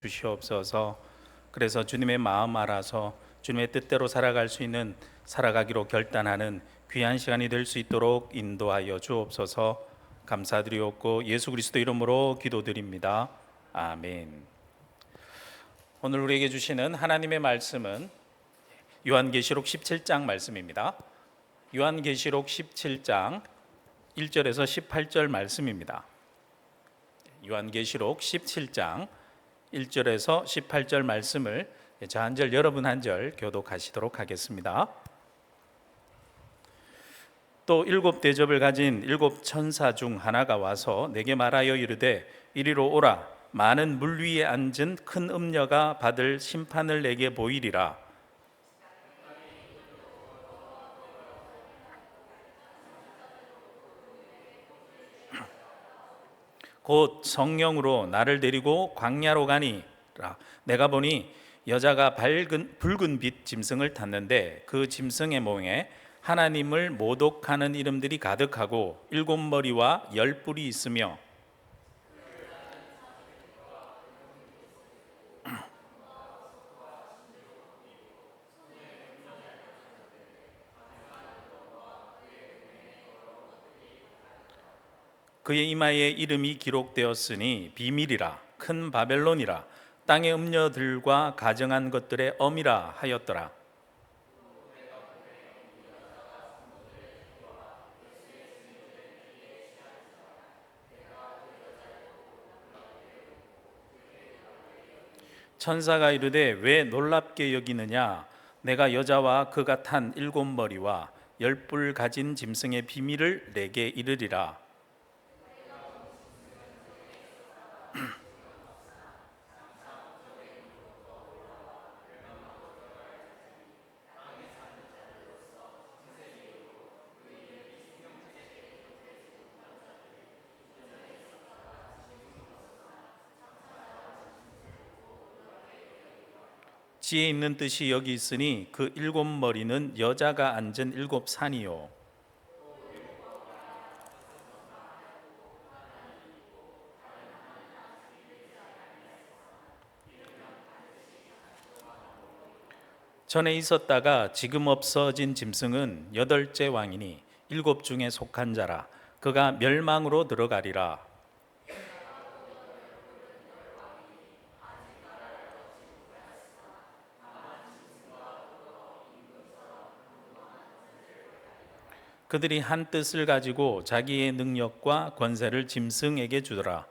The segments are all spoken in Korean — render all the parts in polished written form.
주시옵소서. 그래서 주님의 마음 알아서 주님의 뜻대로 살아갈 수 있는, 살아가기로 결단하는 귀한 시간이 될 수 있도록 인도하여 주옵소서. 감사드리옵고 예수 그리스도 이름으로 기도드립니다. 아멘. 오늘 우리에게 주시는 하나님의 말씀은 요한계시록 17장 말씀입니다. 요한계시록 17장 1절에서 18절 말씀입니다. 요한계시록 17장 1절에서 18절 말씀을 저 한 절 여러분 한 절 교독하시도록 하겠습니다. 또 일곱 대접을 가진 일곱 천사 중 하나가 와서 내게 말하여 이르되 이리로 오라. 많은 물 위에 앉은 큰 음녀가 받을 심판을 내게 보이리라. 곧 성령으로 나를 데리고 광야로 가니라. 내가 보니 여자가 붉은 빛 짐승을 탔는데 그 짐승의 몸에 하나님을 모독하는 이름들이 가득하고 일곱 머리와 열 뿔이 있으며 그의 이마에 이름이 기록되었으니 비밀이라 큰 바벨론이라 땅의 음녀들과 가정한 것들의 엄이라 하였더라. 천사가 이르되 왜 놀랍게 여기느냐. 내가 여자와 그가 탄 일곱 머리와 열 뿔 가진 짐승의 비밀을 내게 이르리라. 지혜 있는 뜻이 여기 있으니 그 일곱 머리는 여자가 앉은 일곱 산이요 전에 있었다가 지금 없어진 짐승은 여덟째 왕이니 일곱 중에 속한 자라. 그가 멸망으로 들어가리라. 그들이 한 뜻을 가지고 자기의 능력과 권세를 짐승에게 주더라.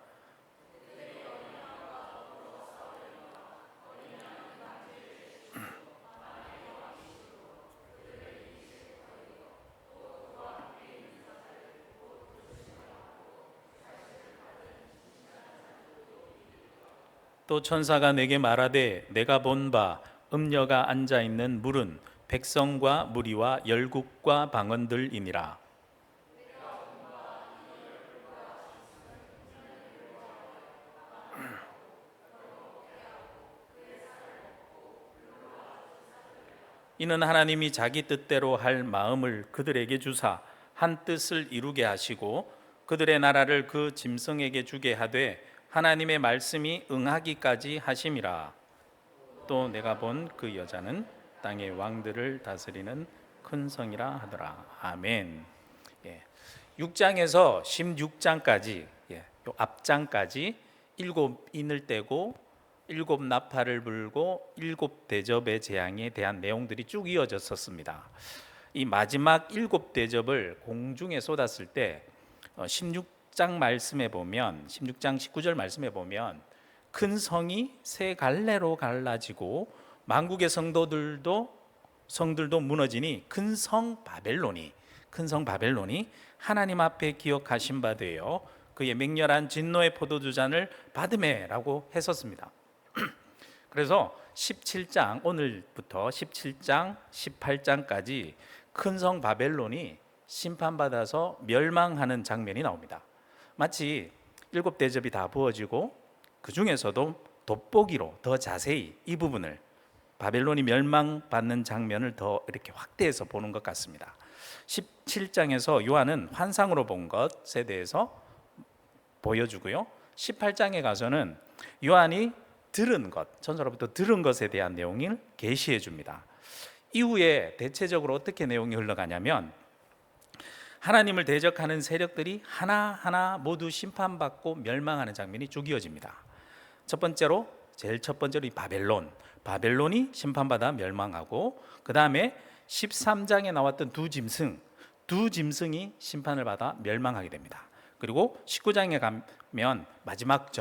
또 천사가 내게 말하되 내가 본 바 음녀가 앉아 있는 물은 백성과 무리와 열국과 방언들이니라. 이는 하나님이 자기 뜻대로 할 마음을 그들에게 주사 한 뜻을 이루게 하시고 그들의 나라를 그 짐승에게 주게 하되 하나님의 말씀이 응하기까지 하심이라. 또 내가 본 그 여자는 땅의 왕들을 다스리는 큰 성이라 하더라. 아멘. 6장에서 16장까지 요 앞장까지 일곱 인을 떼고 일곱 나팔을 불고 일곱 대접의 재앙에 대한 내용들이 쭉 이어졌었습니다. 이 마지막 일곱 대접을 공중에 쏟았을 때 16장 말씀에 보면 16장 19절 말씀에 보면 큰 성이 세 갈래로 갈라지고 만국의 성들도 무너지니 큰 성 바벨론이 하나님 앞에 기억하신 바 되어 그의 맹렬한 진노의 포도주 잔을 받으매라고 했었습니다. 그래서 17장 오늘부터 17장 18장까지 큰 성 바벨론이 심판받아서 멸망하는 장면이 나옵니다. 마치 일곱 대접이 다 부어지고 그 중에서도 돋보기로 더 자세히 이 부분을 바벨론이 멸망받는 장면을 더 이렇게 확대해서 보는 것 같습니다. 17장에서 요한은 환상으로 본 것에 대해서 보여주고요. 18장에 가서는 요한이 들은 것, 천사로부터 들은 것에 대한 내용을 계시해 줍니다. 이후에 대체적으로 어떻게 내용이 흘러가냐면 하나님을 대적하는 세력들이 하나하나 모두 심판받고 멸망하는 장면이 쭉 이어집니다. 제일 첫 번째로 이 바벨론이 심판받아 멸망하고, 그 다음에 13장에 나왔던 두 짐승이 심판을 받아 멸망하게 됩니다. 그리고 19장에 가면 마지막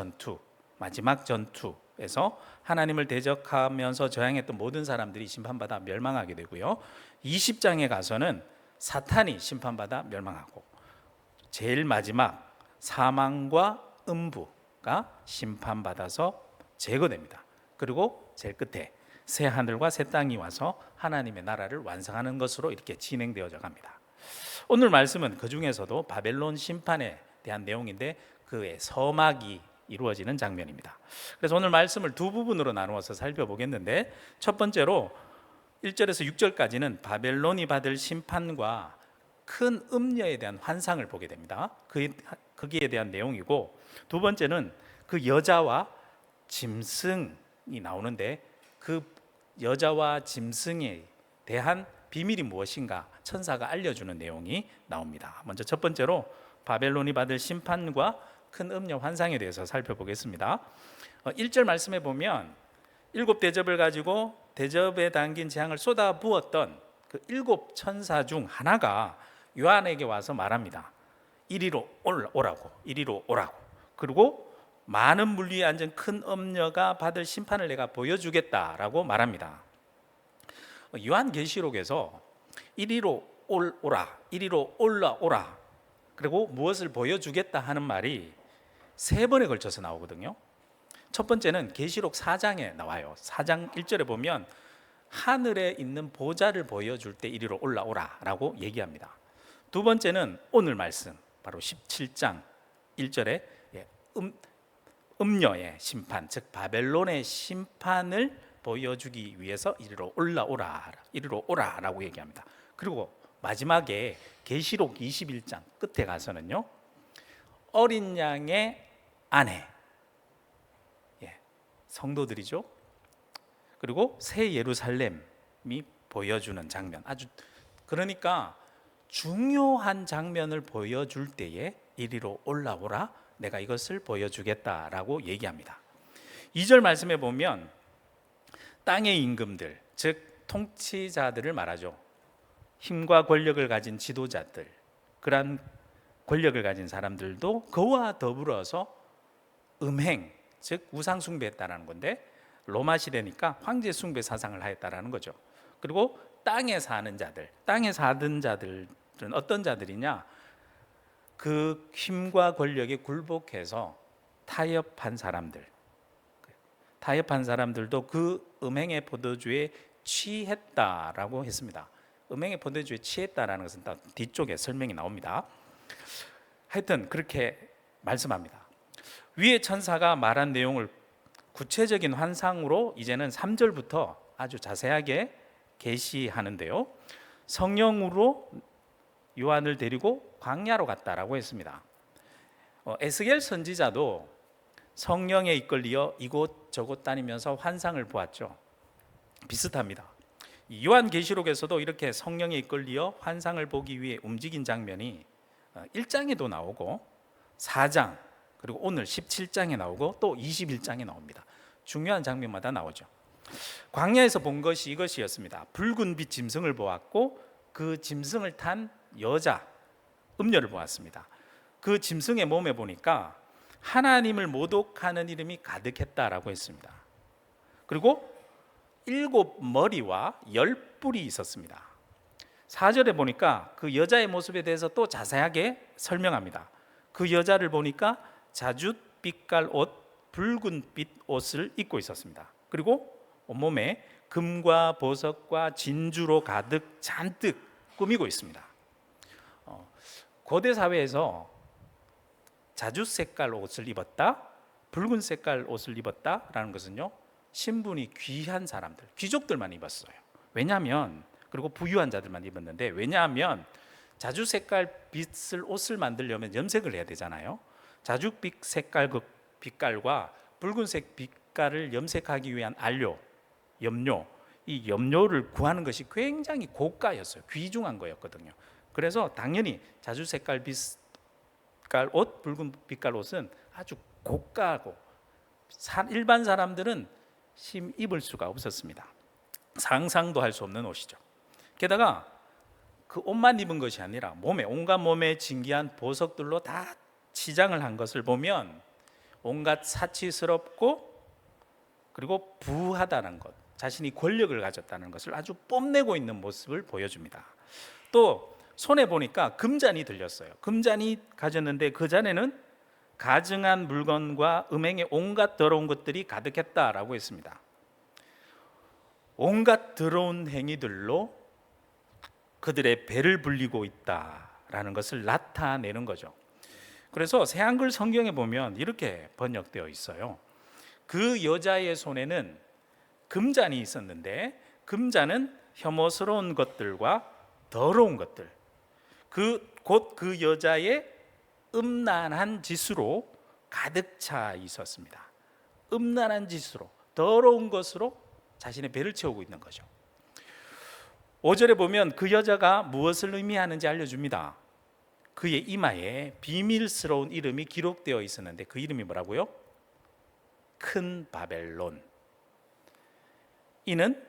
전투에서 하나님을 대적하면서 저항했던 모든 사람들이 심판받아 멸망하게 되고요. 20장에 가서는 사탄이 심판받아 멸망하고, 제일 마지막 사망과 음부가 심판받아서 제거됩니다. 그리고 제일 끝에 새 하늘과 새 땅이 와서 하나님의 나라를 완성하는 것으로 이렇게 진행되어져 갑니다. 오늘 말씀은 그 중에서도 바벨론 심판에 대한 내용인데 그의 서막이 이루어지는 장면입니다. 그래서 오늘 말씀을 두 부분으로 나누어서 살펴보겠는데, 첫 번째로 1절에서 6절까지는 바벨론이 받을 심판과 큰 음녀에 대한 환상을 보게 됩니다. 거기에 대한 내용이고, 두 번째는 그 여자와 짐승이 나오는데 그 여자와 짐승에 대한 비밀이 무엇인가 천사가 알려주는 내용이 나옵니다. 먼저 첫 번째로 바벨론이 받을 심판과 큰 음녀 환상에 대해서 살펴보겠습니다. 1절 말씀해 보면 7대접을 가지고 대접에 담긴 재앙을 쏟아 부었던 그 7 천사 중 하나가 요한에게 와서 말합니다. 이리로 오라고. 그리고 많은 물 위에 앉은 큰 음녀가 받을 심판을 내가 보여주겠다라고 말합니다. 요한계시록에서 이리로 올라오라, 그리고 무엇을 보여주겠다 하는 말이 3번에 걸쳐서 나오거든요. 첫 번째는 계시록 4장에 나와요. 4장 1절에 보면 하늘에 있는 보좌를 보여줄 때 이리로 올라오라라고 얘기합니다. 두 번째는 오늘 말씀 바로 17장 1절에 음녀의 심판, 즉 바벨론의 심판을 보여주기 위해서 이리로 오라라고 얘기합니다. 그리고 마지막에 계시록 21장 끝에 가서는요, 어린 양의 아내, 성도들이죠. 그리고 새 예루살렘이 보여주는 장면, 그러니까 중요한 장면을 보여줄 때에 이리로 올라오라, 내가 이것을 보여주겠다라고 얘기합니다. 2절 말씀에 보면 땅의 임금들, 즉 통치자들을 말하죠. 힘과 권력을 가진 지도자들, 그러한 권력을 가진 사람들도 그와 더불어서 음행, 즉 우상 숭배했다라는 건데, 로마 시대니까 황제 숭배 사상을 하였다라는 거죠. 그리고 땅에 사는 자들은 어떤 자들이냐? 그 힘과 권력에 굴복해서 타협한 사람들도 그 음행의 포도주에 취했다라고 했습니다. 음행의 포도주에 취했다라는 것은 뒤쪽에 설명이 나옵니다. 하여튼 그렇게 말씀합니다. 위에 천사가 말한 내용을 구체적인 환상으로 이제는 3절부터 아주 자세하게 계시하는데요, 성령으로 요한을 데리고 광야로 갔다라고 했습니다. 에스겔 선지자도 성령에 이끌려 이곳저곳 다니면서 환상을 보았죠. 비슷합니다. 요한계시록에서도 이렇게 성령에 이끌려 환상을 보기 위해 움직인 장면이 1장에도 나오고 4장, 그리고 오늘 17장에 나오고 또 21장에 나옵니다. 중요한 장면마다 나오죠. 광야에서 본 것이 이것이었습니다. 붉은 빛 짐승을 보았고 그 짐승을 탄 여자 음녀를 보았습니다. 그 짐승의 몸에 보니까 하나님을 모독하는 이름이 가득했다라고 했습니다. 그리고 7 머리와 10 뿔이 있었습니다. 4절에 보니까 그 여자의 모습에 대해서 또 자세하게 설명합니다. 그 여자를 보니까 자줏빛깔 옷, 붉은빛 옷을 입고 있었습니다. 그리고 온몸에 금과 보석과 진주로 가득 잔뜩 꾸미고 있습니다. 고대 사회에서 자줏 색깔 옷을 입었다, 붉은 색깔 옷을 입었다라는 것은요, 신분이 귀한 사람들, 귀족들만 입었어요. 왜냐하면, 그리고 부유한 자들만 입었는데, 왜냐하면 자주 색깔 빛을 옷을 만들려면 염색을 해야 되잖아요. 자줏빛 색깔 빛깔과 붉은색 빛깔을 염색하기 위한 안료, 염료, 이 염료를 구하는 것이 굉장히 고가였어요. 귀중한 거였거든요. 그래서 당연히 자주 색깔 빛깔 옷, 붉은 빛깔 옷은 아주 고가고 일반 사람들은 입을 수가 없었습니다. 상상도 할 수 없는 옷이죠. 게다가 그 옷만 입은 것이 아니라 온갖 몸에 진기한 보석들로 다 치장을 한 것을 보면 온갖 사치스럽고 그리고 부하다는 것, 자신이 권력을 가졌다는 것을 아주 뽐내고 있는 모습을 보여줍니다. 또 손에 보니까 금잔이 들렸어요. 금잔이 가졌는데 그 잔에는 가증한 물건과 음행의 온갖 더러운 것들이 가득했다라고 했습니다. 온갖 더러운 행위들로 그들의 배를 불리고 있다라는 것을 나타내는 거죠. 그래서 새한글 성경에 보면 이렇게 번역되어 있어요. 그 여자의 손에는 금잔이 있었는데 금잔은 혐오스러운 것들과 더러운 것들, 곧 그 여자의 음란한 짓으로 가득 차 있었습니다. 음란한 짓으로, 더러운 것으로 자신의 배를 채우고 있는 거죠. 5절에 보면 그 여자가 무엇을 의미하는지 알려줍니다. 그의 이마에 비밀스러운 이름이 기록되어 있었는데 그 이름이 뭐라고요? 큰 바벨론. 이는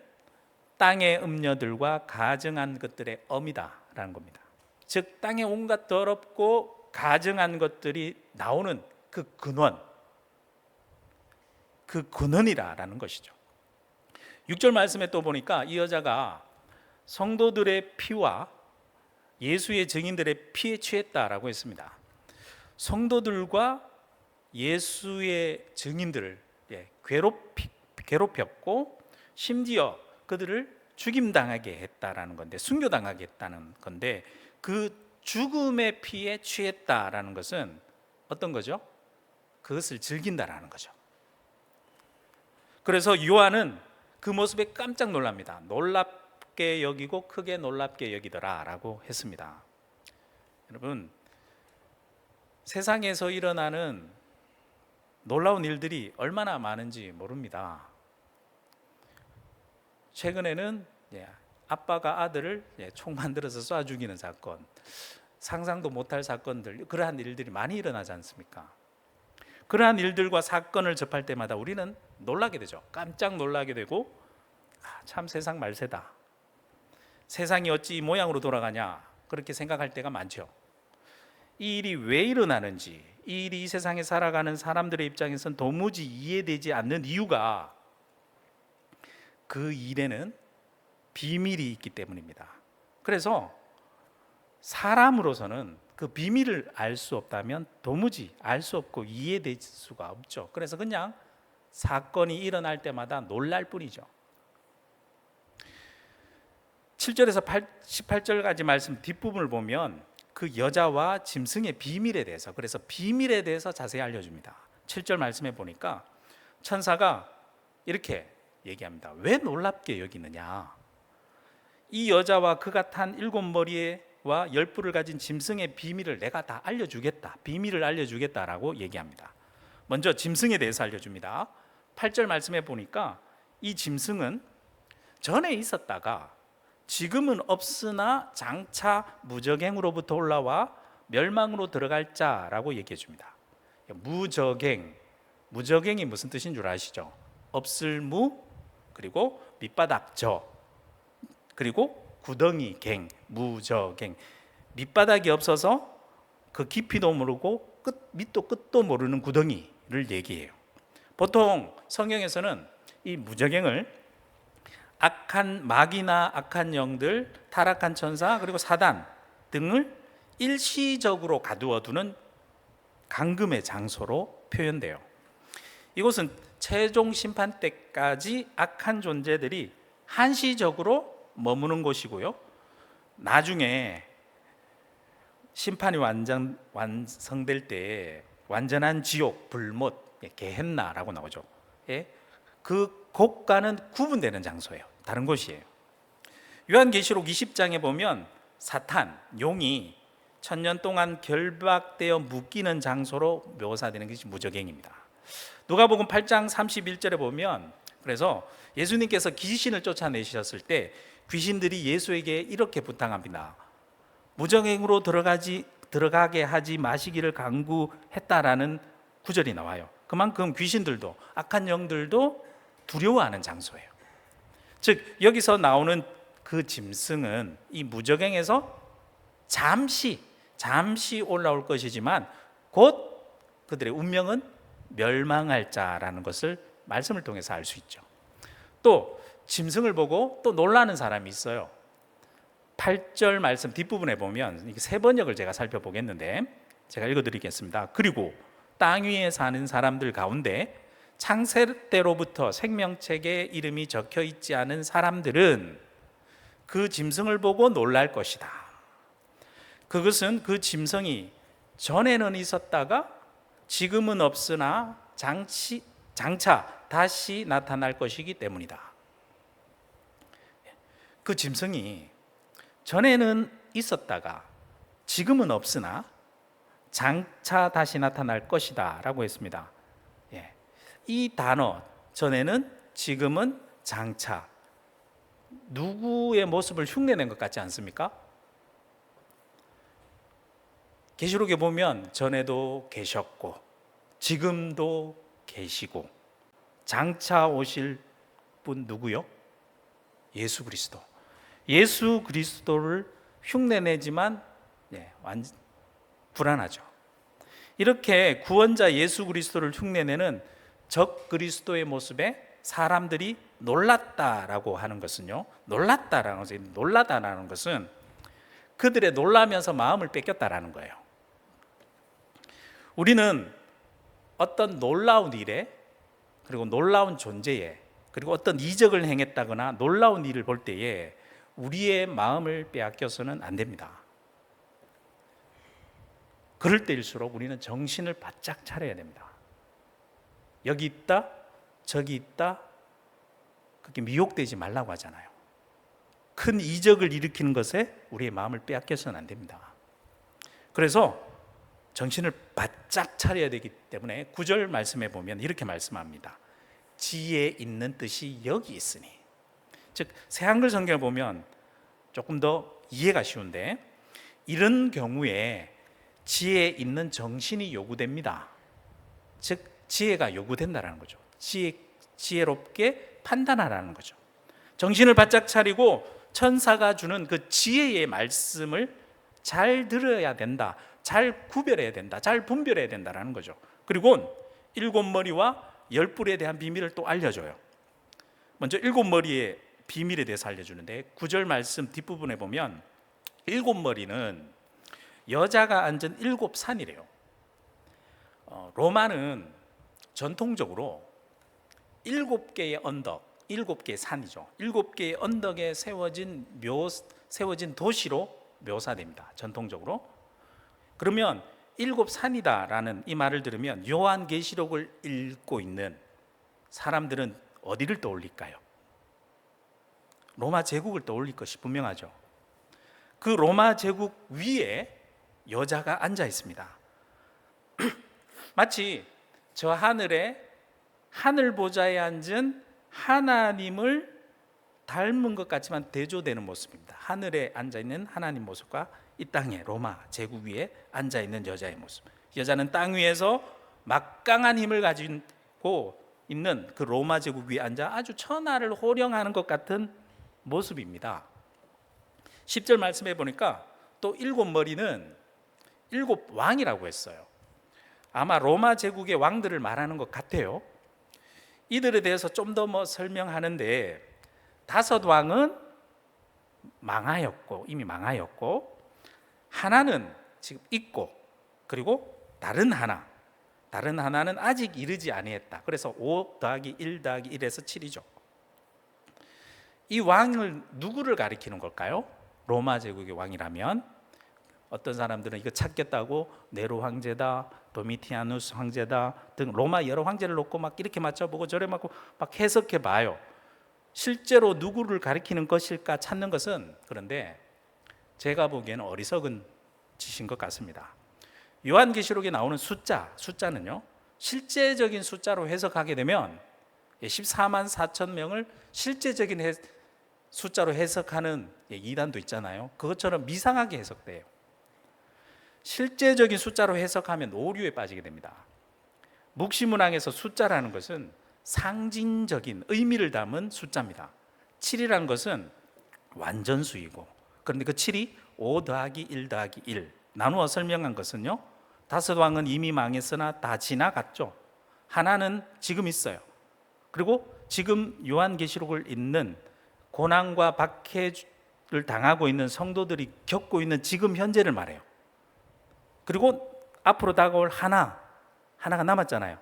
땅의 음녀들과 가증한 것들의 엄이다라는 겁니다. 즉 땅에 온갖 더럽고 가증한 것들이 나오는 그 근원이라는 것이죠. 6절 말씀에 또 보니까 이 여자가 성도들의 피와 예수의 증인들의 피에 취했다라고 했습니다. 성도들과 예수의 증인들을 괴롭혔고 심지어 그들을 죽임당하게 했다라는 건데, 순교당하게 했다는 건데, 그 죽음의 피에 취했다라는 것은 어떤 거죠? 그것을 즐긴다라는 거죠. 그래서 요한은 그 모습에 깜짝 놀랍니다. 놀랍게 여기고 크게 놀랍게 여기더라 라고 했습니다. 여러분, 세상에서 일어나는 놀라운 일들이 얼마나 많은지 모릅니다. 최근에는 아빠가 아들을 총 만들어서 쏴 죽이는 사건, 상상도 못할 사건들, 그러한 일들이 많이 일어나지 않습니까? 그러한 일들과 사건을 접할 때마다 우리는 놀라게 되죠. 깜짝 놀라게 되고, 참 세상 말세다, 세상이 어찌 이 모양으로 돌아가냐, 그렇게 생각할 때가 많죠. 이 일이 왜 일어나는지, 이 일이 이 세상에 살아가는 사람들의 입장에서는 도무지 이해되지 않는 이유가 그 일에는 비밀이 있기 때문입니다. 그래서 사람으로서는 그 비밀을 알 수 없다면 도무지 알 수 없고 이해될 수가 없죠. 그래서 그냥 사건이 일어날 때마다 놀랄 뿐이죠. 7절에서 18절까지 말씀 뒷부분을 보면 그 여자와 짐승의 비밀에 대해서, 그래서 비밀에 대해서 자세히 알려줍니다. 7절 말씀해 보니까 천사가 이렇게 얘기합니다. 왜 놀랍게 여기느냐? 이 여자와 그가 탄 7머리와 10뿔을 가진 짐승의 비밀을 내가 다 알려주겠다, 비밀을 알려주겠다라고 얘기합니다. 먼저 짐승에 대해서 알려줍니다. 8절 말씀해 보니까 이 짐승은 전에 있었다가 지금은 없으나 장차 무저갱으로부터 올라와 멸망으로 들어갈 자라고 얘기해 줍니다. 무저갱이 무슨 뜻인 줄 아시죠? 없을 무, 그리고 밑바닥 저, 그리고 구덩이 갱, 무저갱. 밑바닥이 없어서 그 깊이도 모르고 밑도 끝도 모르는 구덩이를 얘기해요. 보통 성경에서는 이 무저갱을 악한 마귀나 악한 영들, 타락한 천사, 그리고 사단 등을 일시적으로 가두어두는 감금의 장소로 표현돼요. 이곳은 최종 심판 때까지 악한 존재들이 한시적으로 머무는 곳이고요, 나중에 심판이 완성될 때 완전한 지옥, 불못, 게헨나라고 나오죠. 그 곳과는 구분되는 장소예요. 다른 곳이에요. 요한계시록 20장에 보면 사탄, 용이 1000년 동안 결박되어 묶이는 장소로 묘사되는 것이 무저갱입니다. 누가복음 8장 31절에 보면, 그래서 예수님께서 귀신을 쫓아내셨을 때 귀신들이 예수에게 이렇게 부탁합니다. 무정행으로 들어가게 하지 마시기를 간구했다라는 구절이 나와요. 그만큼 귀신들도, 악한 영들도 두려워하는 장소예요. 즉 여기서 나오는 그 짐승은 이 무적행에서 잠시 올라올 것이지만 곧 그들의 운명은 멸망할 자라는 것을 말씀을 통해서 알 수 있죠. 또 짐승을 보고 또 놀라는 사람이 있어요. 8절 말씀 뒷부분에 보면 세 번역을 제가 살펴보겠는데 제가 읽어드리겠습니다. 그리고 땅 위에 사는 사람들 가운데 창세 때로부터 생명책에 이름이 적혀 있지 않은 사람들은 그 짐승을 보고 놀랄 것이다. 그것은 그 짐승이 전에는 있었다가 지금은 없으나 장차 다시 나타날 것이기 때문이다. 그 짐승이 전에는 있었다가 지금은 없으나 장차 다시 나타날 것이다 라고 했습니다. 이 단어 전에는, 지금은, 장차, 누구의 모습을 흉내낸 것 같지 않습니까? 계시록에 보면 전에도 계셨고 지금도 계시고 장차 오실 분 누구요? 예수 그리스도. 예수 그리스도를 흉내내지만 불안하죠. 이렇게 구원자 예수 그리스도를 흉내내는 적 그리스도의 모습에 사람들이 놀랐다라고 하는 것은요, 놀라다라는 것은 그들의 놀라면서 마음을 뺏겼다라는 거예요. 우리는 어떤 놀라운 일에, 그리고 놀라운 존재에, 그리고 어떤 이적을 행했다거나 놀라운 일을 볼 때에 우리의 마음을 빼앗겨서는 안 됩니다. 그럴 때일수록 우리는 정신을 바짝 차려야 됩니다. 여기 있다, 저기 있다, 그렇게 미혹되지 말라고 하잖아요. 큰 이적을 일으키는 것에 우리의 마음을 빼앗겨서는 안 됩니다. 그래서 정신을 바짝 차려야 되기 때문에 9절 말씀에 보면 이렇게 말씀합니다. 지혜 있는 뜻이 여기 있으니. 즉 새한글 성경을 보면 조금 더 이해가 쉬운데, 이런 경우에 지혜 있는 정신이 요구됩니다. 즉 지혜가 요구된다는 거죠. 지혜롭게 판단하라는 거죠. 정신을 바짝 차리고 천사가 주는 그 지혜의 말씀을 잘 들어야 된다, 잘 구별해야 된다, 잘 분별해야 된다는 거죠. 그리고 7머리와 10뿔에 대한 비밀을 또 알려줘요. 먼저 7머리의 비밀에 대해서 알려주는데 9절 말씀 뒷부분에 보면 7머리는 여자가 앉은 7산이래요. 로마는 전통적으로 7개의 언덕, 7개의 산이죠. 7개의 언덕에 세워진 도시로 묘사됩니다. 전통적으로. 그러면 7산이다라는 이 말을 들으면 요한계시록을 읽고 있는 사람들은 어디를 떠올릴까요? 로마 제국을 떠올릴 것이 분명하죠. 그 로마 제국 위에 여자가 앉아 있습니다. 마치 저 하늘에 하늘 보좌에 앉은 하나님을 닮은 것 같지만 대조되는 모습입니다. 하늘에 앉아있는 하나님 모습과 이 땅에 로마 제국 위에 앉아있는 여자의 모습. 여자는 땅 위에서 막강한 힘을 가지고 있는 그 로마 제국 위에 앉아 아주 천하를 호령하는 것 같은 모습입니다. 10절 말씀해 보니까 또 7머리는 7왕이라고 했어요. 아마 로마 제국의 왕들을 말하는 것 같아요. 이들에 대해서 좀 더 설명하는데 5왕은 이미 망하였고 하나는 지금 있고, 그리고 다른 하나는 아직 이르지 아니했다. 그래서 5 더하기 1 더하기 1에서 7이죠. 이 왕을 누구를 가리키는 걸까요? 로마 제국의 왕이라면 어떤 사람들은 이거 찾겠다고 네로 황제다, 도미티아누스 황제다 등 로마 여러 황제를 놓고 막 이렇게 맞춰보고 저래 막 해석해 봐요. 실제로 누구를 가리키는 것일까 찾는 것은, 그런데 제가 보기에는 어리석은 짓인 것 같습니다. 요한계시록에 나오는 숫자는요, 실제적인 숫자로 해석하게 되면 14만 4천 명을 실제적인 숫자로 해석하는 이단도 있잖아요. 그것처럼 미상하게 해석돼요. 실제적인 숫자로 해석하면 오류에 빠지게 됩니다. 묵시문항에서 숫자라는 것은 상징적인 의미를 담은 숫자입니다. 7이라는 것은 완전수이고, 그런데 그 7이 5 더하기 1 더하기 1 나누어 설명한 것은요, 다섯 왕은 이미 망했으나 다 지나갔죠. 하나는 지금 있어요. 그리고 지금 요한계시록을 읽는 고난과 박해를 당하고 있는 성도들이 겪고 있는 지금 현재를 말해요. 그리고 앞으로 다가올 하나가 남았잖아요.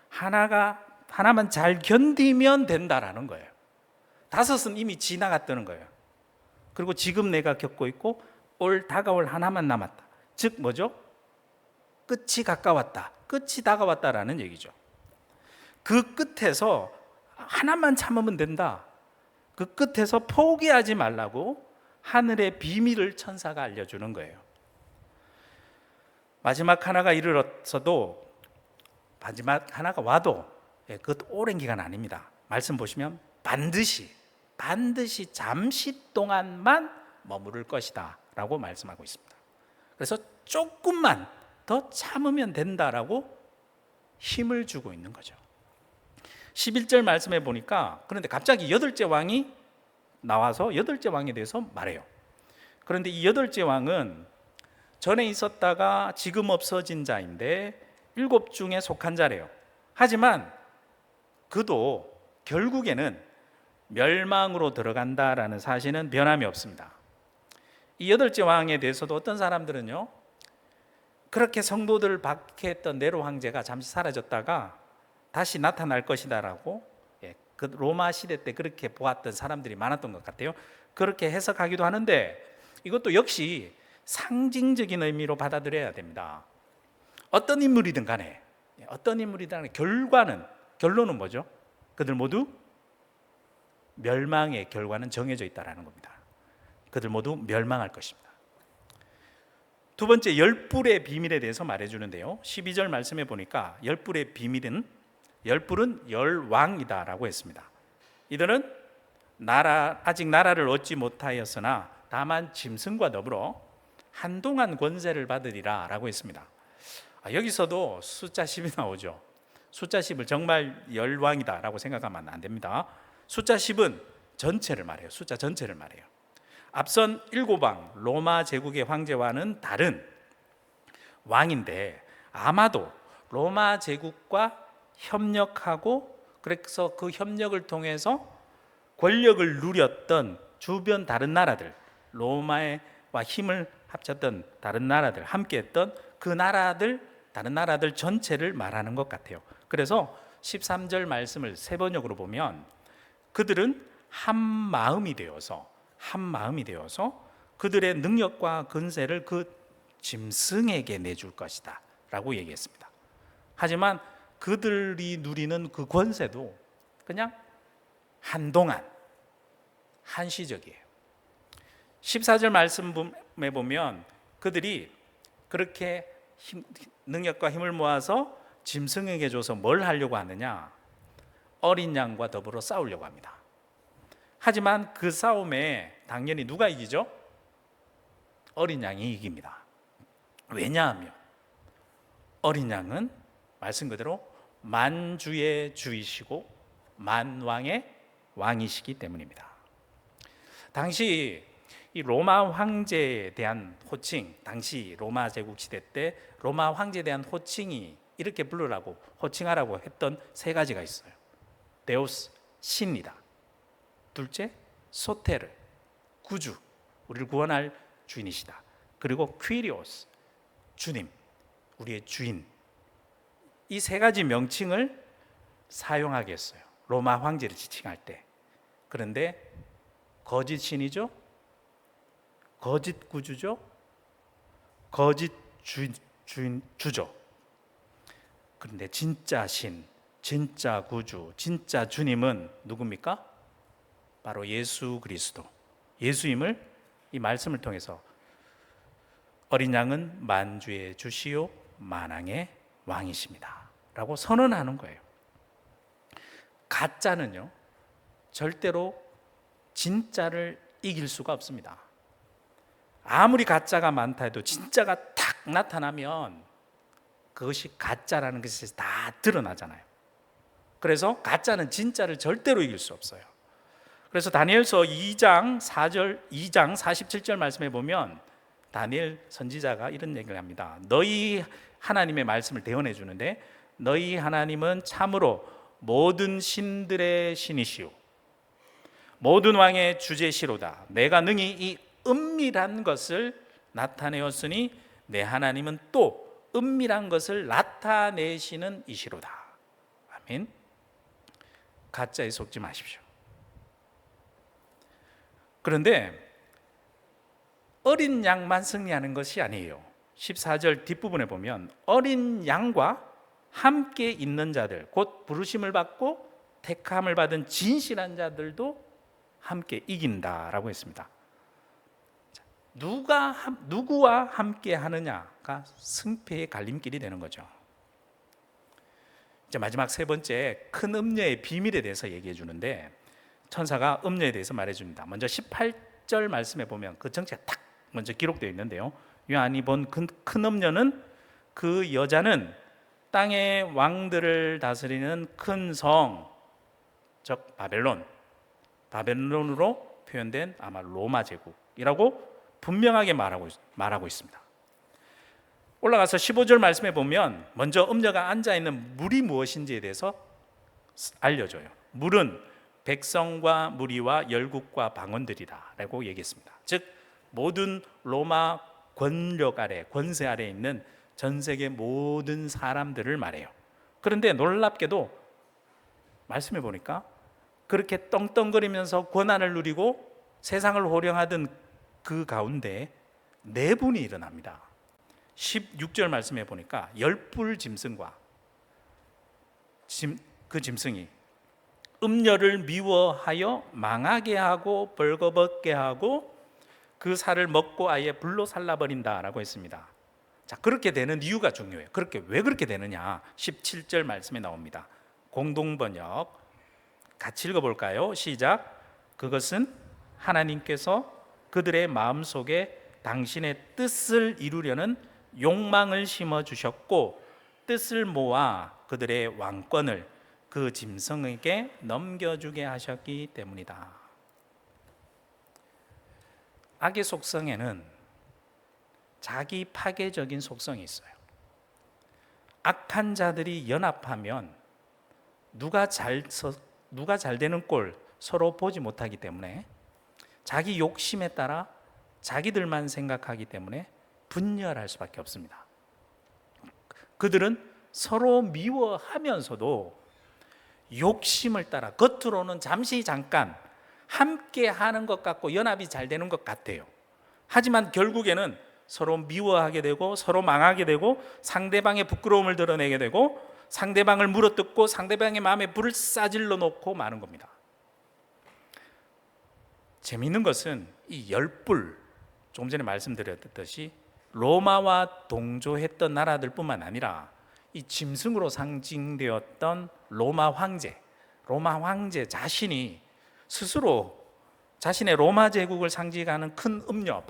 하나만 잘 견디면 된다라는 거예요. 다섯은 이미 지나갔다는 거예요. 그리고 지금 내가 겪고 있고 다가올 하나만 남았다. 즉 뭐죠? 끝이 가까웠다. 끝이 다가왔다라는 얘기죠. 그 끝에서 하나만 참으면 된다. 그 끝에서 포기하지 말라고 하늘의 비밀을 천사가 알려주는 거예요. 마지막 하나가 이르렀어도, 마지막 하나가 와도 그것 오랜 기간 아닙니다. 말씀 보시면 반드시 잠시 동안만 머무를 것이다 라고 말씀하고 있습니다. 그래서 조금만 더 참으면 된다라고 힘을 주고 있는 거죠. 11절 말씀해 보니까, 그런데 갑자기 여덟째 왕이 나와서 여덟째 왕에 대해서 말해요. 그런데 이 여덟째 왕은 전에 있었다가 지금 없어진 자인데 일곱 중에 속한 자래요. 하지만 그도 결국에는 멸망으로 들어간다라는 사실은 변함이 없습니다. 이 여덟째 왕에 대해서도 어떤 사람들은요, 그렇게 성도들을 박해했던 네로 황제가 잠시 사라졌다가 다시 나타날 것이다라고, 그 로마 시대 때 그렇게 보았던 사람들이 많았던 것 같아요. 그렇게 해석하기도 하는데, 이것도 역시 상징적인 의미로 받아들여야 됩니다. 어떤 인물이든 간에 결론은 뭐죠? 그들 모두 멸망의 결과는 정해져 있다는 겁니다. 그들 모두 멸망할 것입니다. 두 번째, 열불의 비밀에 대해서 말해주는데요, 12절 말씀해 보니까 열불의 비밀은, 열불은 열왕이다라고 했습니다. 이들은 아직 나라를 얻지 못하였으나 다만 짐승과 더불어 한동안 권세를 받으리라 라고 했습니다. 여기서도 숫자 10이 나오죠. 숫자 10을 정말 열왕이다 라고 생각하면 안 됩니다. 숫자 10은 전체를 말해요. 숫자 전체를 말해요. 앞선 7왕 로마 제국의 황제와는 다른 왕인데, 아마도 로마 제국과 협력하고, 그래서 그 협력을 통해서 권력을 누렸던 주변 다른 나라들, 로마와 힘을 합쳤던 다른 나라들, 함께했던 그 나라들, 다른 나라들 전체를 말하는 것 같아요. 그래서 13절 말씀을 세 번역으로 보면, 그들은 한 마음이 되어서 그들의 능력과 근세를 그 짐승에게 내줄 것이다 라고 얘기했습니다. 하지만 그들이 누리는 그 권세도 그냥 한동안 한시적이에요. 14절 말씀에 보면 그들이 그렇게 능력과 힘을 모아서 짐승에게 줘서 뭘 하려고 하느냐? 어린 양과 더불어 싸우려고 합니다. 하지만 그 싸움에 당연히 누가 이기죠? 어린 양이 이깁니다. 왜냐하면 어린 양은 말씀 그대로 만주의 주이시고 만왕의 왕이시기 때문입니다. 당시 이 로마 황제에 대한 호칭, 당시 로마 제국 시대 때 로마 황제에 대한 호칭이 이렇게 부르라고, 호칭하라고 했던 세 가지가 있어요. 데우스, 신이다. 둘째, 소테르, 구주, 우리를 구원할 주인이시다. 그리고 퀴리오스, 주님, 우리의 주인. 이 세 가지 명칭을 사용하게 했어요, 로마 황제를 지칭할 때. 그런데 거짓 신이죠, 거짓 구주죠, 거짓 주죠. 그런데 진짜 신, 진짜 구주, 진짜 주님은 누굽니까? 바로 예수 그리스도, 예수임을 이 말씀을 통해서 어린 양은 만주의 주시요 만왕의 왕이십니다 라고 선언하는 거예요. 가짜는요, 절대로 진짜를 이길 수가 없습니다. 아무리 가짜가 많다 해도 진짜가 탁 나타나면 그것이 가짜라는 것이 다 드러나잖아요. 그래서 가짜는 진짜를 절대로 이길 수 없어요. 그래서 다니엘서 2장 47절 말씀에 보면 다니엘 선지자가 이런 얘기를 합니다. 너희 하나님의 말씀을 대언해 주는데, 너희 하나님은 참으로 모든 신들의 신이시오, 모든 왕의 주제시로다. 내가 능히 이 은밀한 것을 나타내었으니 내 하나님은 또 은밀한 것을 나타내시는 이시로다. 아멘. 가짜에 속지 마십시오. 그런데 어린 양만 승리하는 것이 아니에요. 14절 뒷부분에 보면 어린 양과 함께 있는 자들, 곧 부르심을 받고 택함을 받은 진실한 자들도 함께 이긴다라고 했습니다. 누구와 함께 하느냐가 승패의 갈림길이 되는 거죠. 이제 마지막 세 번째, 큰 음녀의 비밀에 대해서 얘기해 주는데, 천사가 음녀에 대해서 말해 줍니다. 먼저 18절 말씀에 보면 그 정체가 딱 먼저 기록되어 있는데요. 요한이 본 큰 음녀는, 그 여자는 땅의 왕들을 다스리는 큰 성, 즉 바벨론으로 표현된 아마 로마 제국이라고 분명하게 말하고 있습니다. 올라가서 15절 말씀에 보면 먼저 음녀가 앉아있는 물이 무엇인지에 대해서 알려줘요. 물은 백성과 무리와 열국과 방언들이다 라고 얘기했습니다. 즉 모든 로마 권력 아래, 권세 아래 있는 전 세계 모든 사람들을 말해요. 그런데 놀랍게도 말씀해 보니까 그렇게 떵떵거리면서 권한을 누리고 세상을 호령하던 그 가운데 네 분이 일어납니다. 16절 말씀해 보니까 열불 짐승과 그 짐승이 음녀를 미워하여 망하게 하고 벌거벗게 하고 그 살을 먹고 아예 불로 살라버린다라고 했습니다. 자, 그렇게 되는 이유가 중요해요. 왜 그렇게 되느냐? 17절 말씀에 나옵니다. 공동번역 같이 읽어볼까요? 시작. 그것은 하나님께서 그들의 마음속에 당신의 뜻을 이루려는 욕망을 심어주셨고 뜻을 모아 그들의 왕권을 그 짐승에게 넘겨주게 하셨기 때문이다. 악의 속성에는 자기 파괴적인 속성이 있어요. 악한 자들이 연합하면 누가 잘 되는 꼴 서로 보지 못하기 때문에 자기 욕심에 따라 자기들만 생각하기 때문에 분열할 수밖에 없습니다. 그들은 서로 미워하면서도 욕심을 따라 겉으로는 잠깐 함께 하는 것 같고 연합이 잘 되는 것 같아요. 하지만 결국에는 서로 미워하게 되고 서로 망하게 되고 상대방의 부끄러움을 드러내게 되고 상대방을 물어뜯고 상대방의 마음에 불을 싸질러 놓고 마는 겁니다. 재미있는 것은 이 열불, 조금 전에 말씀드렸듯이 로마와 동조했던 나라들뿐만 아니라 이 짐승으로 상징되었던 로마 황제 자신이 스스로 자신의 로마 제국을 상징하는 큰 음녀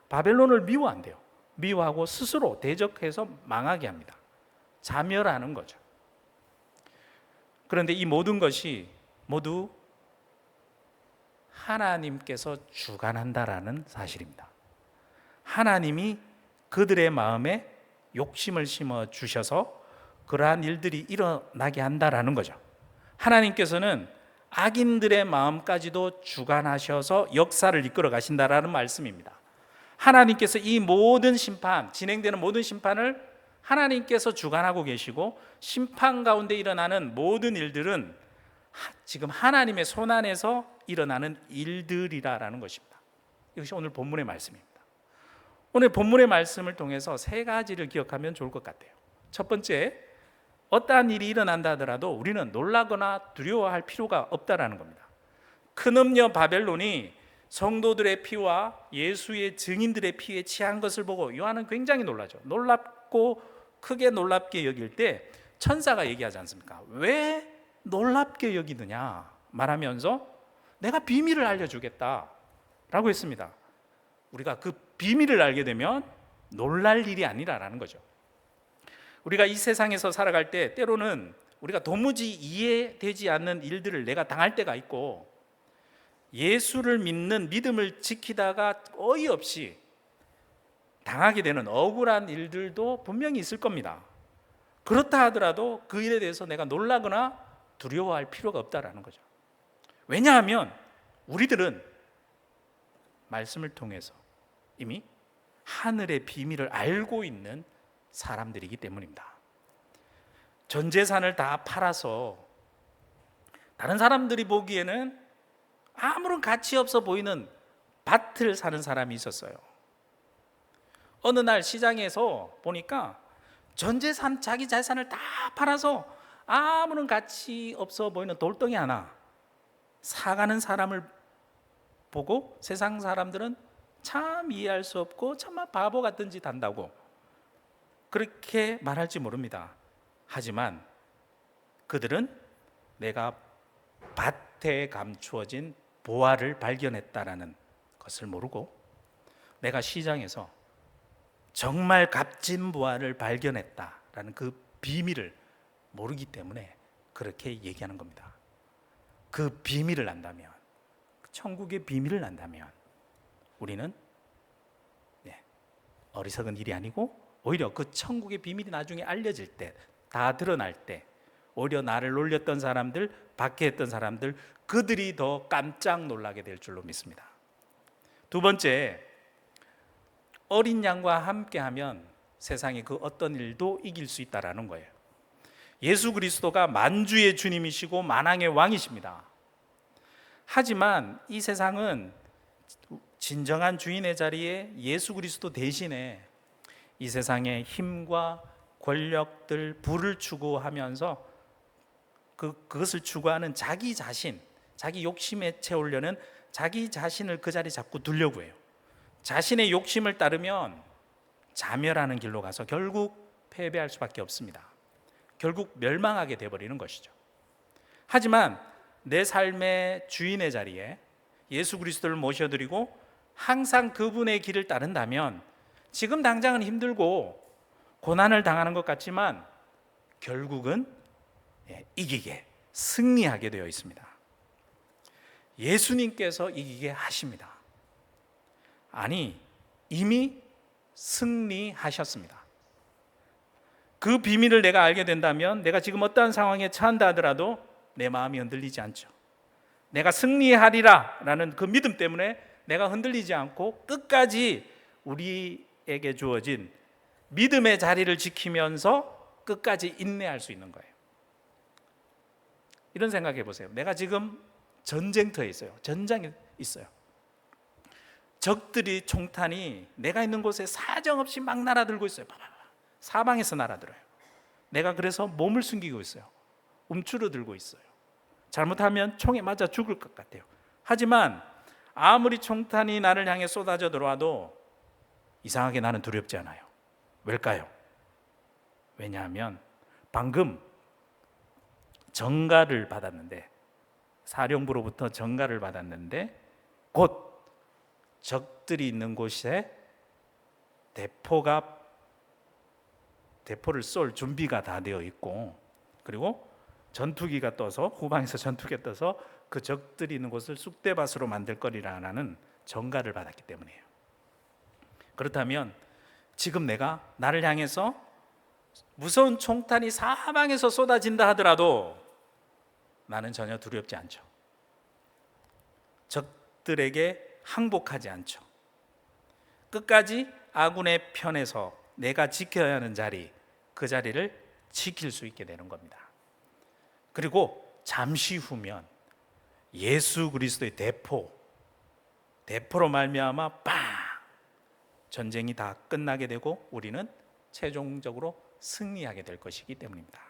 바벨론을 미워한대요. 미워하고 스스로 대적해서 망하게 합니다. 자멸하는 거죠. 그런데 이 모든 것이 모두 하나님께서 주관한다라는 사실입니다. 하나님이 그들의 마음에 욕심을 심어 주셔서 그러한 일들이 일어나게 한다라는 거죠. 하나님께서는 악인들의 마음까지도 주관하셔서 역사를 이끌어 가신다라는 말씀입니다. 하나님께서 이 모든 심판, 진행되는 모든 심판을 하나님께서 주관하고 계시고 심판 가운데 일어나는 모든 일들은 지금 하나님의 손안에서 일어나는 일들이라는 것입니다. 이것이 오늘 본문의 말씀입니다. 오늘 본문의 말씀을 통해서 세 가지를 기억하면 좋을 것 같아요. 첫 번째, 어떠한 일이 일어난다 하더라도 우리는 놀라거나 두려워할 필요가 없다라는 겁니다. 큰 음녀 바벨론이 성도들의 피와 예수의 증인들의 피에 취한 것을 보고 요한은 굉장히 놀라죠. 놀랍고 크게 놀랍게 여길 때 천사가 얘기하지 않습니까? 왜 놀랍게 여기느냐 말하면서 내가 비밀을 알려주겠다라고 했습니다. 우리가 그 비밀을 알게 되면 놀랄 일이 아니라라는 거죠. 우리가 이 세상에서 살아갈 때 때로는 우리가 도무지 이해되지 않는 일들을 내가 당할 때가 있고, 예수를 믿는 믿음을 지키다가 어이없이 당하게 되는 억울한 일들도 분명히 있을 겁니다. 그렇다 하더라도 그 일에 대해서 내가 놀라거나 두려워할 필요가 없다라는 거죠. 왜냐하면 우리들은 말씀을 통해서 이미 하늘의 비밀을 알고 있는 사람들이기 때문입니다. 전 재산을 다 팔아서 다른 사람들이 보기에는 아무런 가치 없어 보이는 밭을 사는 사람이 있었어요. 어느 날 시장에서 보니까 전 재산, 자기 재산을 다 팔아서 아무런 가치 없어 보이는 돌덩이 하나 사가는 사람을 보고 세상 사람들은 참 이해할 수 없고 정말 바보 같은 짓 한다고 그렇게 말할지 모릅니다. 하지만 그들은 내가 밭에 감추어진 보화를 발견했다라는 것을 모르고, 내가 시장에서 정말 값진 보화를 발견했다라는 그 비밀을 모르기 때문에 그렇게 얘기하는 겁니다. 그 비밀을 안다면, 천국의 비밀을 안다면 우리는 어리석은 일이 아니고 오히려 그 천국의 비밀이 나중에 알려질 때, 다 드러날 때 오히려 나를 놀렸던 사람들, 박해했던 사람들, 그들이 더 깜짝 놀라게 될 줄로 믿습니다. 두 번째, 어린 양과 함께하면 세상의 그 어떤 일도 이길 수 있다라는 거예요. 예수 그리스도가 만주의 주님이시고 만왕의 왕이십니다. 하지만 이 세상은 진정한 주인의 자리에 예수 그리스도 대신에 이 세상의 힘과 권력들, 부를 추구하면서 그것을 추구하는 자기 자신, 자기 욕심에 채우려는 자기 자신을 그 자리에 자꾸 두려고 해요. 자신의 욕심을 따르면 자멸하는 길로 가서 결국 패배할 수밖에 없습니다. 결국 멸망하게 되어버리는 것이죠. 하지만 내 삶의 주인의 자리에 예수 그리스도를 모셔드리고 항상 그분의 길을 따른다면 지금 당장은 힘들고 고난을 당하는 것 같지만 결국은 이기게, 승리하게 되어 있습니다. 예수님께서 이기게 하십니다. 아니, 이미 승리하셨습니다. 그 비밀을 내가 알게 된다면 내가 지금 어떠한 상황에 처한다 하더라도 내 마음이 흔들리지 않죠. 내가 승리하리라 라는 그 믿음 때문에 내가 흔들리지 않고 끝까지 우리에게 주어진 믿음의 자리를 지키면서 끝까지 인내할 수 있는 거예요. 이런 생각해 보세요. 내가 지금 전쟁터에 있어요. 전장에 있어요. 적들이, 총탄이 내가 있는 곳에 사정없이 막 날아들고 있어요. 사방에서 날아들어요. 내가 그래서 몸을 숨기고 있어요. 움츠러들고 있어요. 잘못하면 총에 맞아 죽을 것 같아요. 하지만 아무리 총탄이 나를 향해 쏟아져 들어와도 이상하게 나는 두렵지 않아요. 왜일까요? 왜냐하면 방금 정가를 받았는데, 사령부로부터 정가를 받았는데 곧 적들이 있는 곳에 대포를 쏠 준비가 다 되어 있고, 그리고 전투기가 떠서, 후방에서 전투기가 떠서 그 적들이 있는 곳을 쑥대밭으로 만들 거리라는 정가를 받았기 때문이에요. 그렇다면 지금 내가 나를 향해서 무서운 총탄이 사방에서 쏟아진다 하더라도 나는 전혀 두렵지 않죠. 적들에게 항복하지 않죠. 끝까지 아군의 편에서 내가 지켜야 하는 자리, 그 자리를 지킬 수 있게 되는 겁니다. 그리고 잠시 후면 예수 그리스도의 대포로 말미암아 빵! 전쟁이 다 끝나게 되고 우리는 최종적으로 승리하게 될 것이기 때문입니다.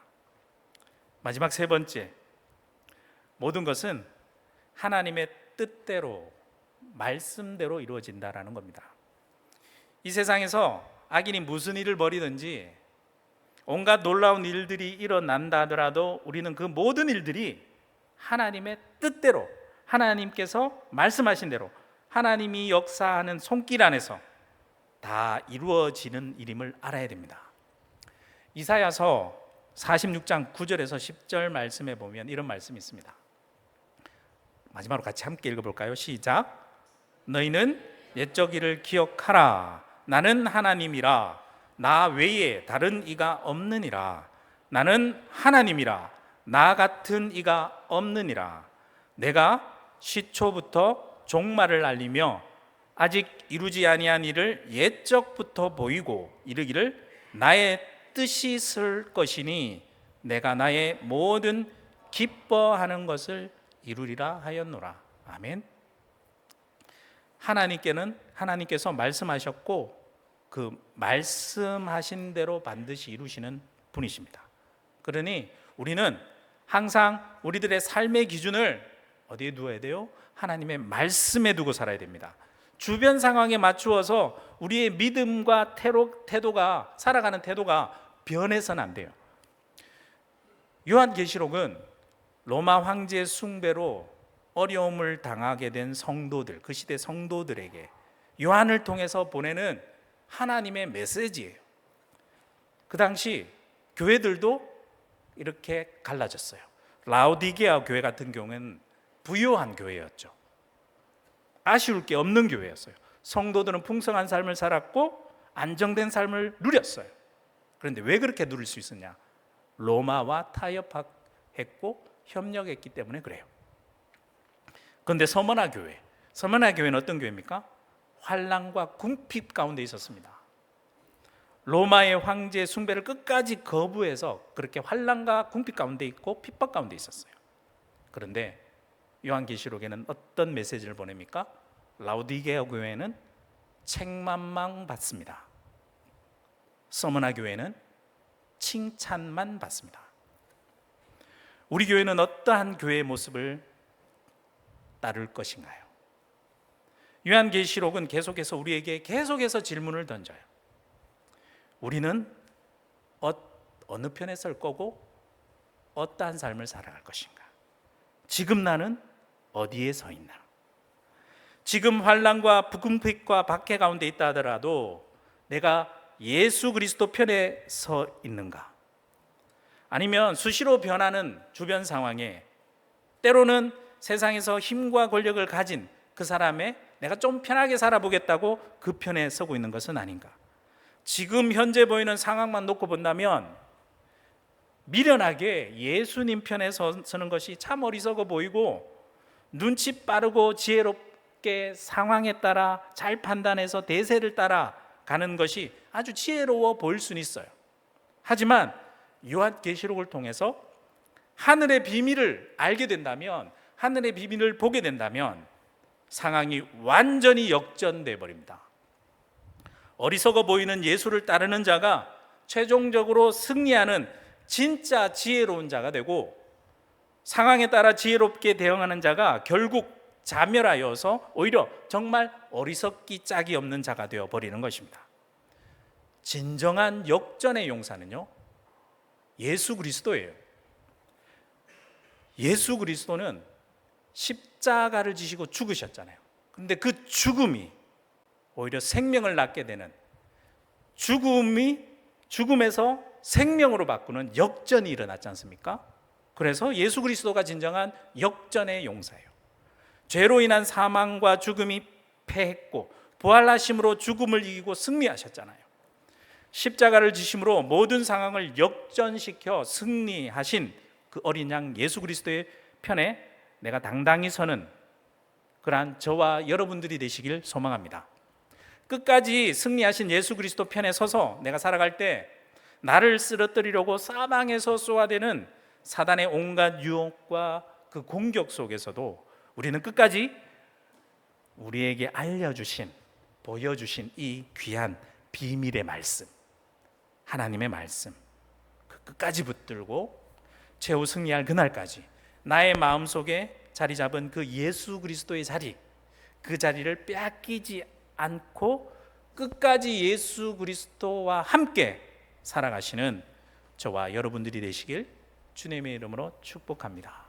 마지막 세 번째, 모든 것은 하나님의 뜻대로, 말씀대로 이루어진다라는 겁니다. 이 세상에서 악인이 무슨 일을 벌이든지 온갖 놀라운 일들이 일어난다 하더라도 우리는 그 모든 일들이 하나님의 뜻대로, 하나님께서 말씀하신 대로 하나님이 역사하는 손길 안에서 다 이루어지는 일임을 알아야 됩니다. 이사야서 46장 9절에서 10절 말씀에 보면 이런 말씀이 있습니다. 마지막으로 같이 함께 읽어볼까요? 시작. 너희는 옛적 일을 기억하라. 나는 하나님이라. 나 외에 다른 이가 없느니라. 나는 하나님이라. 나 같은 이가 없느니라. 내가 시초부터 종말을 알리며 아직 이루지 아니한 일을 옛적부터 보이고 이르기를 나의 뜻이 있을 것이니 내가 나의 모든 기뻐하는 것을 이루리라 하였노라. 아멘. 하나님께서 말씀하셨고 그 말씀하신 대로 반드시 이루시는 분이십니다. 그러니 우리는 항상 우리들의 삶의 기준을 어디에 두어야 돼요? 하나님의 말씀에 두고 살아야 됩니다. 주변 상황에 맞추어서 우리의 믿음과 태도가, 살아가는 태도가 변해서는 안 돼요. 요한계시록은 로마 황제 숭배로 어려움을 당하게 된 성도들, 그 시대 성도들에게 요한을 통해서 보내는 하나님의 메시지예요. 그 당시 교회들도 이렇게 갈라졌어요. 라오디게아 교회 같은 경우는 부요한 교회였죠. 아쉬울 게 없는 교회였어요. 성도들은 풍성한 삶을 살았고 안정된 삶을 누렸어요. 그런데 왜 그렇게 누릴 수 있었냐? 로마와 타협했고 협력했기 때문에 그래요. 그런데 서머나 교회는 어떤 교회입니까? 환난과 궁핍 가운데 있었습니다. 로마의 황제 숭배를 끝까지 거부해서 그렇게 환난과 궁핍 가운데 있고 핍박 가운데 있었어요. 그런데 요한계시록에는 어떤 메시지를 보냅니까? 라오디게아 교회는 책망만 받습니다. 서머나 교회는 칭찬만 받습니다. 우리 교회는 어떠한 교회의 모습을 따를 것인가요? 요한계시록은 계속해서 우리에게 계속해서 질문을 던져요. 우리는 어느 편에 설 거고 어떠한 삶을 살아갈 것인가? 지금 나는 어디에 서 있나? 지금 환난과 궁핍과 박해 가운데 있다 하더라도 내가 예수 그리스도 편에 서 있는가? 아니면 수시로 변하는 주변 상황에 때로는 세상에서 힘과 권력을 가진 그 사람의 내가 좀 편하게 살아보겠다고 그 편에 서고 있는 것은 아닌가? 지금 현재 보이는 상황만 놓고 본다면 미련하게 예수님 편에 서는 것이 참 어리석어 보이고 눈치 빠르고 지혜롭게 상황에 따라 잘 판단해서 대세를 따라 가는 것이 아주 지혜로워 보일 수는 있어요. 하지만 요한계시록을 통해서 하늘의 비밀을 알게 된다면, 하늘의 비밀을 보게 된다면 상황이 완전히 역전돼 버립니다. 어리석어 보이는 예수를 따르는 자가 최종적으로 승리하는 진짜 지혜로운 자가 되고, 상황에 따라 지혜롭게 대응하는 자가 결국 자멸하여서 오히려 정말 어리석기 짝이 없는 자가 되어 버리는 것입니다. 진정한 역전의 용사는요, 예수 그리스도예요. 예수 그리스도는 십자가를 지시고 죽으셨잖아요. 그런데 그 죽음이 오히려 생명을 낳게 되는, 죽음에서 생명으로 바꾸는 역전이 일어났지 않습니까? 그래서 예수 그리스도가 진정한 역전의 용사예요. 죄로 인한 사망과 죽음이 패했고 부활하심으로 죽음을 이기고 승리하셨잖아요. 십자가를 지심으로 모든 상황을 역전시켜 승리하신 그 어린 양 예수 그리스도의 편에 내가 당당히 서는 그러한 저와 여러분들이 되시길 소망합니다. 끝까지 승리하신 예수 그리스도 편에 서서 내가 살아갈 때 나를 쓰러뜨리려고 사방에서 쏘아대는 사단의 온갖 유혹과 그 공격 속에서도 우리는 끝까지 우리에게 알려주신, 보여주신 이 귀한 비밀의 말씀, 하나님의 말씀, 그 끝까지 붙들고 최후 승리할 그날까지 나의 마음속에 자리 잡은 그 예수 그리스도의 자리, 그 자리를 빼앗기지 않고 끝까지 예수 그리스도와 함께 살아가시는 저와 여러분들이 되시길 주님의 이름으로 축복합니다.